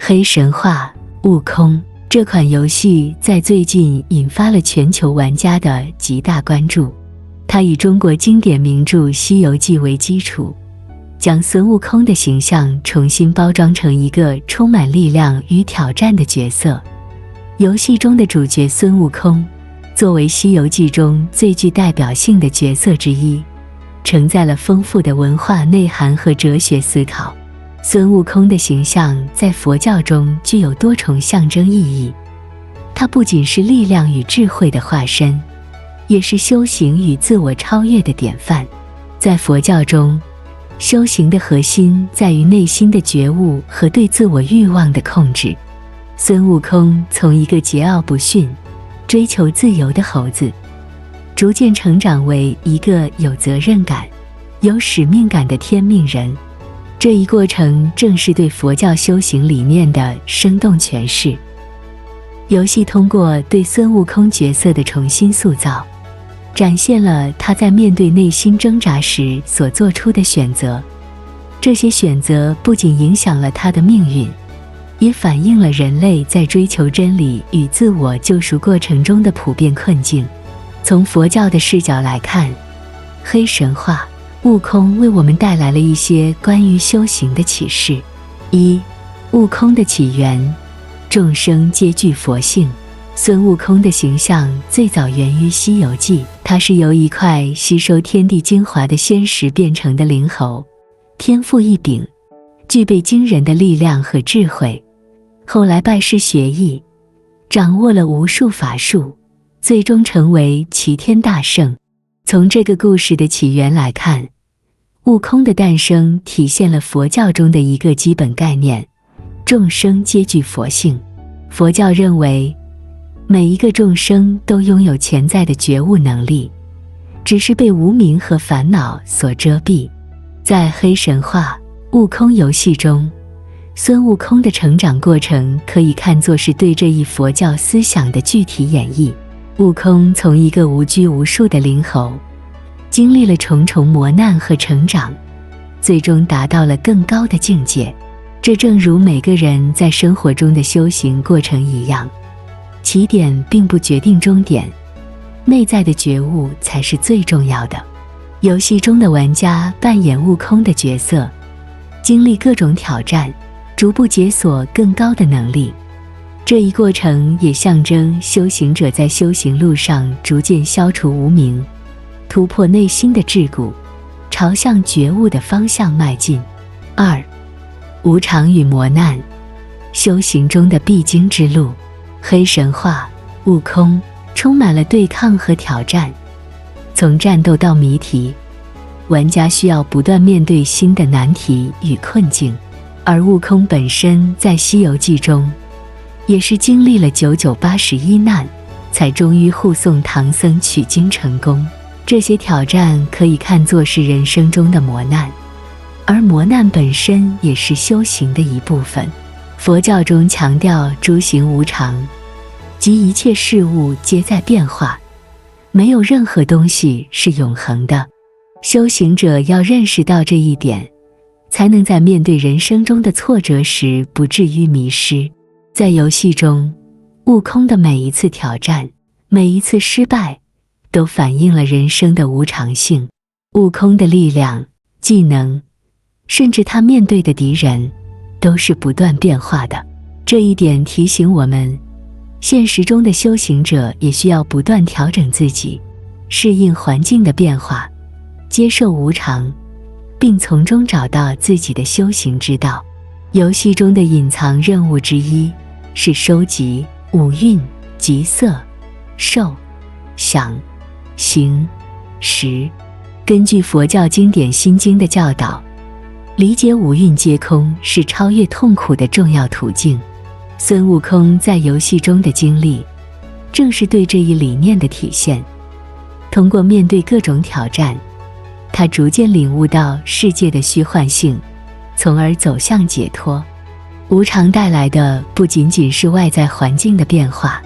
黑神话：悟空这款游戏在最近引发了全球玩家的极大关注。它以中国经典名著《西游记》为基础，将孙悟空的形象重新包装成一个充满力量与挑战的角色。游戏中的主角孙悟空，作为《西游记》中最具代表性的角色之一，承载了丰富的文化内涵和哲学思考。孙悟空的形象在佛教中具有多重象征意义，它不仅是力量与智慧的化身，也是修行与自我超越的典范。在佛教中，修行的核心在于内心的觉悟和对自我欲望的控制。孙悟空从一个桀骜不驯、追求自由的猴子，逐渐成长为一个有责任感、有使命感的天命人。这一过程正是对佛教修行理念的生动诠释。游戏通过对孙悟空角色的重新塑造，展现了他在面对内心挣扎时所做出的选择。这些选择不仅影响了他的命运，也反映了人类在追求真理与自我救赎过程中的普遍困境。从佛教的视角来看，黑神话悟空为我们带来了一些关于修行的启示。一、悟空的起源，众生皆具佛性。孙悟空的形象最早源于《西游记》，他是由一块吸收天地精华的仙石变成的灵猴，天赋异禀，具备惊人的力量和智慧。后来拜师学艺，掌握了无数法术，最终成为齐天大圣。从这个故事的起源来看，悟空的诞生体现了佛教中的一个基本概念：众生皆具佛性。佛教认为，每一个众生都拥有潜在的觉悟能力，只是被无明和烦恼所遮蔽。在黑神话悟空游戏中，孙悟空的成长过程可以看作是对这一佛教思想的具体演绎。悟空从一个无拘无束的灵猴，经历了重重磨难和成长，最终达到了更高的境界。这正如每个人在生活中的修行过程一样，起点并不决定终点，内在的觉悟才是最重要的。游戏中的玩家扮演悟空的角色，经历各种挑战，逐步解锁更高的能力。这一过程也象征修行者在修行路上逐渐消除无明，突破内心的桎梏，朝向觉悟的方向迈进。二、无常与磨难，修行中的必经之路。黑神话悟空充满了对抗和挑战，从战斗到谜题，玩家需要不断面对新的难题与困境。而悟空本身在《西游记》中也是经历了981难，才终于护送唐僧取经成功。这些挑战可以看作是人生中的磨难，而磨难本身也是修行的一部分。佛教中强调诸行无常，即一切事物皆在变化，没有任何东西是永恒的。修行者要认识到这一点，才能在面对人生中的挫折时不至于迷失。在游戏中，悟空的每一次挑战，每一次失败，都反映了人生的无常性。悟空的力量、技能，甚至他面对的敌人，都是不断变化的。这一点提醒我们，现实中的修行者也需要不断调整自己，适应环境的变化，接受无常，并从中找到自己的修行之道。游戏中的隐藏任务之一是收集五蕴即色、受、想、行、识。根据佛教经典《心经》的教导，理解五蕴皆空是超越痛苦的重要途径。孙悟空在游戏中的经历，正是对这一理念的体现。通过面对各种挑战，他逐渐领悟到世界的虚幻性，从而走向解脱。无常带来的不仅仅是外在环境的变化，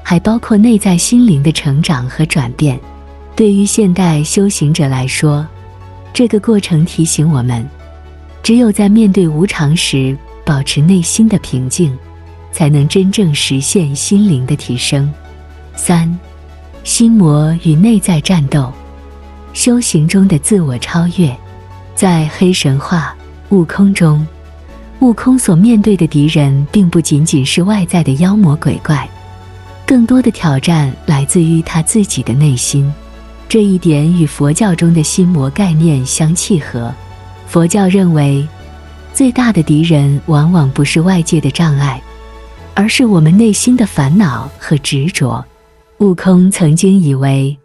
还包括内在心灵的成长和转变。对于现代修行者来说，这个过程提醒我们，只有在面对无常时，保持内心的平静，才能真正实现心灵的提升。3. 心魔与内在战斗，修行中的自我超越。在黑神话悟空中，悟空所面对的敌人并不仅仅是外在的妖魔鬼怪，更多的挑战来自于他自己的内心。这一点与佛教中的心魔概念相契合。佛教认为，最大的敌人往往不是外界的障碍，而是我们内心的烦恼和执着。悟空曾经以为，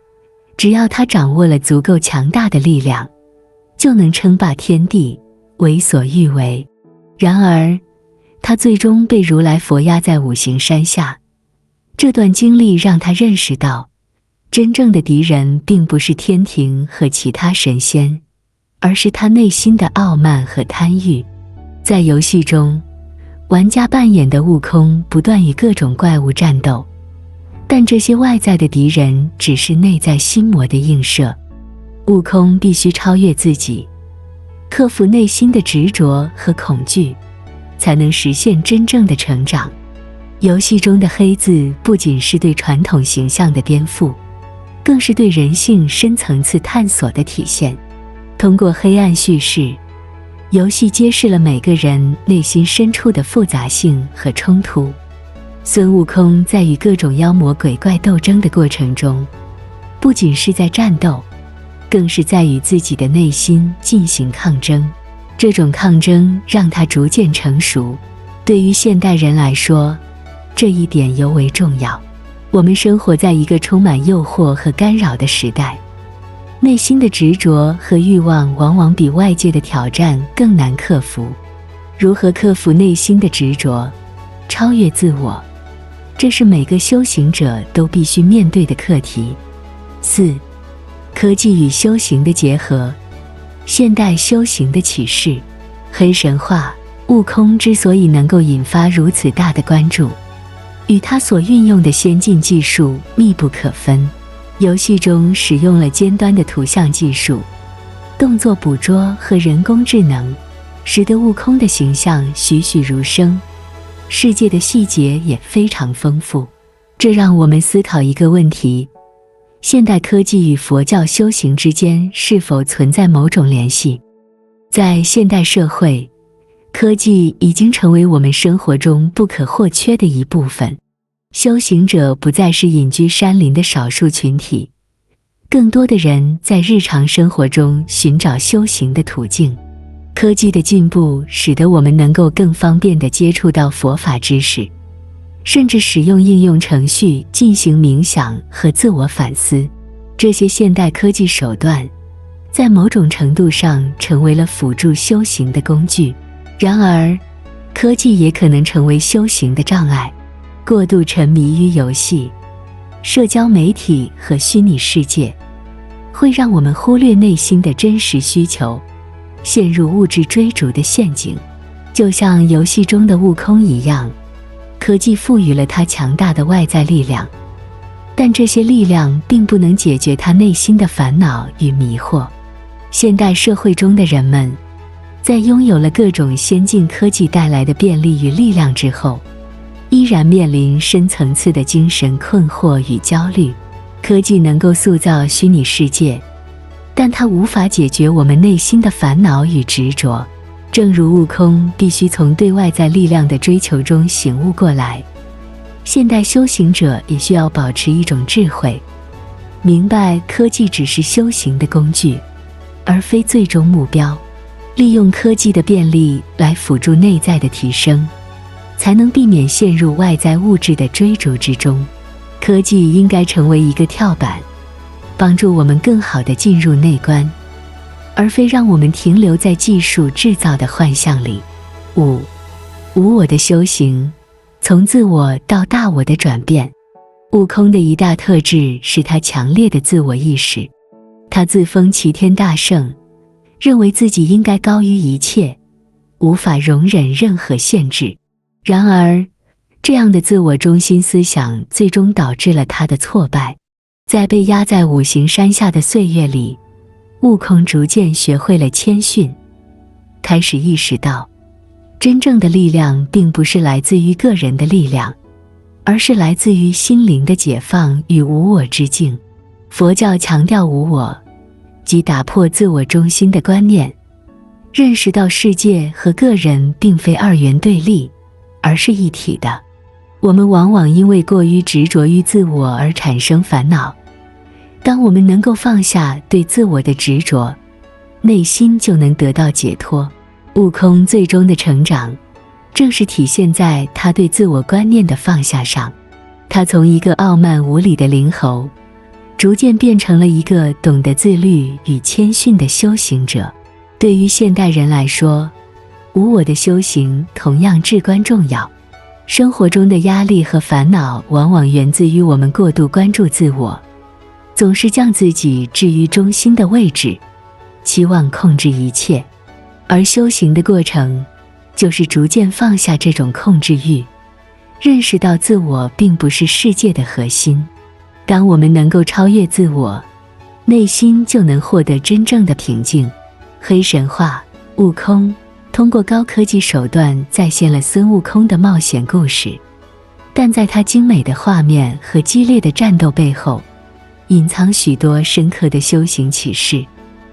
只要他掌握了足够强大的力量，就能称霸天地，为所欲为。然而，他最终被如来佛压在五行山下。这段经历让他认识到，真正的敌人并不是天庭和其他神仙，而是他内心的傲慢和贪欲。在游戏中，玩家扮演的悟空不断与各种怪物战斗，但这些外在的敌人只是内在心魔的映射。悟空必须超越自己，克服内心的执着和恐惧，才能实现真正的成长。游戏中的黑字不仅是对传统形象的颠覆，更是对人性深层次探索的体现。通过黑暗叙事，游戏揭示了每个人内心深处的复杂性和冲突。孙悟空在与各种妖魔鬼怪斗争的过程中，不仅是在战斗，更是在与自己的内心进行抗争。这种抗争让他逐渐成熟。对于现代人来说，这一点尤为重要。我们生活在一个充满诱惑和干扰的时代，内心的执着和欲望往往比外界的挑战更难克服。如何克服内心的执着，超越自我，这是每个修行者都必须面对的课题。4. 科技与修行的结合，现代修行的启示。黑神话悟空之所以能够引发如此大的关注，与他所运用的先进技术密不可分。游戏中使用了尖端的图像技术、动作捕捉和人工智能，使得悟空的形象栩栩如生，世界的细节也非常丰富。这让我们思考一个问题：现代科技与佛教修行之间是否存在某种联系？在现代社会，科技已经成为我们生活中不可或缺的一部分。修行者不再是隐居山林的少数群体，更多的人在日常生活中寻找修行的途径。科技的进步使得我们能够更方便地接触到佛法知识，甚至使用应用程序进行冥想和自我反思。这些现代科技手段在某种程度上成为了辅助修行的工具。然而，科技也可能成为修行的障碍。过度沉迷于游戏、社交媒体和虚拟世界，会让我们忽略内心的真实需求，陷入物质追逐的陷阱。就像游戏中的悟空一样，科技赋予了他强大的外在力量，但这些力量并不能解决他内心的烦恼与迷惑。现代社会中的人们，在拥有了各种先进科技带来的便利与力量之后，依然面临深层次的精神困惑与焦虑。科技能够塑造虚拟世界，但它无法解决我们内心的烦恼与执着。正如悟空必须从对外在力量的追求中醒悟过来，现代修行者也需要保持一种智慧，明白科技只是修行的工具，而非最终目标。利用科技的便利来辅助内在的提升，才能避免陷入外在物质的追逐之中。科技应该成为一个跳板，帮助我们更好地进入内观，而非让我们停留在技术制造的幻象里。5. 无我的修行，从自我到大我的转变。悟空的一大特质是他强烈的自我意识，他自封齐天大圣，认为自己应该高于一切，无法容忍任何限制。然而，这样的自我中心思想最终导致了他的挫败。在被压在五行山下的岁月里，悟空逐渐学会了谦逊，开始意识到，真正的力量并不是来自于个人的力量，而是来自于心灵的解放与无我之境。佛教强调无我，即打破自我中心的观念，认识到世界和个人并非二元对立，而是一体的。我们往往因为过于执着于自我而产生烦恼，当我们能够放下对自我的执着，内心就能得到解脱。悟空最终的成长，正是体现在他对自我观念的放下上。他从一个傲慢无礼的灵猴，逐渐变成了一个懂得自律与谦逊的修行者。对于现代人来说，无我的修行同样至关重要。生活中的压力和烦恼往往源自于我们过度关注自我，总是将自己置于中心的位置，期望控制一切。而修行的过程，就是逐渐放下这种控制欲，认识到自我并不是世界的核心。当我们能够超越自我，内心就能获得真正的平静。黑神话，悟空通过高科技手段再现了孙悟空的冒险故事，但在他精美的画面和激烈的战斗背后，隐藏许多深刻的修行启示。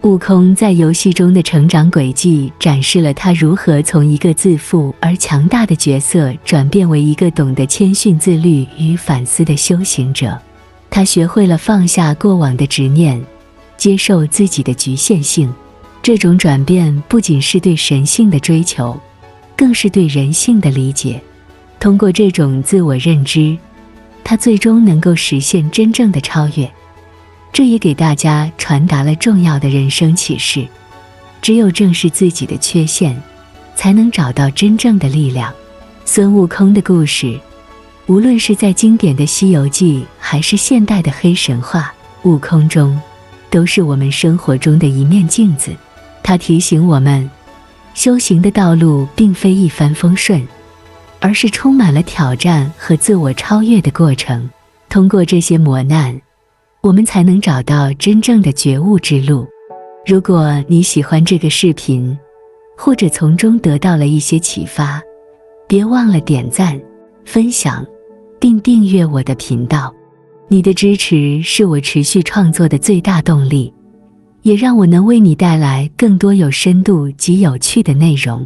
悟空在游戏中的成长轨迹展示了他如何从一个自负而强大的角色转变为一个懂得谦逊自律与反思的修行者。他学会了放下过往的执念，接受自己的局限性。这种转变不仅是对神性的追求，更是对人性的理解。通过这种自我认知，他最终能够实现真正的超越。这也给大家传达了重要的人生启示：只有正视自己的缺陷，才能找到真正的力量。孙悟空的故事，无论是在经典的《西游记》还是现代的黑神话，悟空中都是我们生活中的一面镜子。它提醒我们，修行的道路并非一帆风顺，而是充满了挑战和自我超越的过程。通过这些磨难，我们才能找到真正的觉悟之路。如果你喜欢这个视频，或者从中得到了一些启发，别忘了点赞、分享，并订阅我的频道。你的支持是我持续创作的最大动力，也让我能为你带来更多有深度及有趣的内容。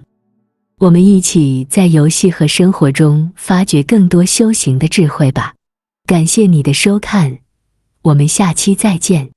我们一起在游戏和生活中发掘更多修行的智慧吧。感谢你的收看，我们下期再见。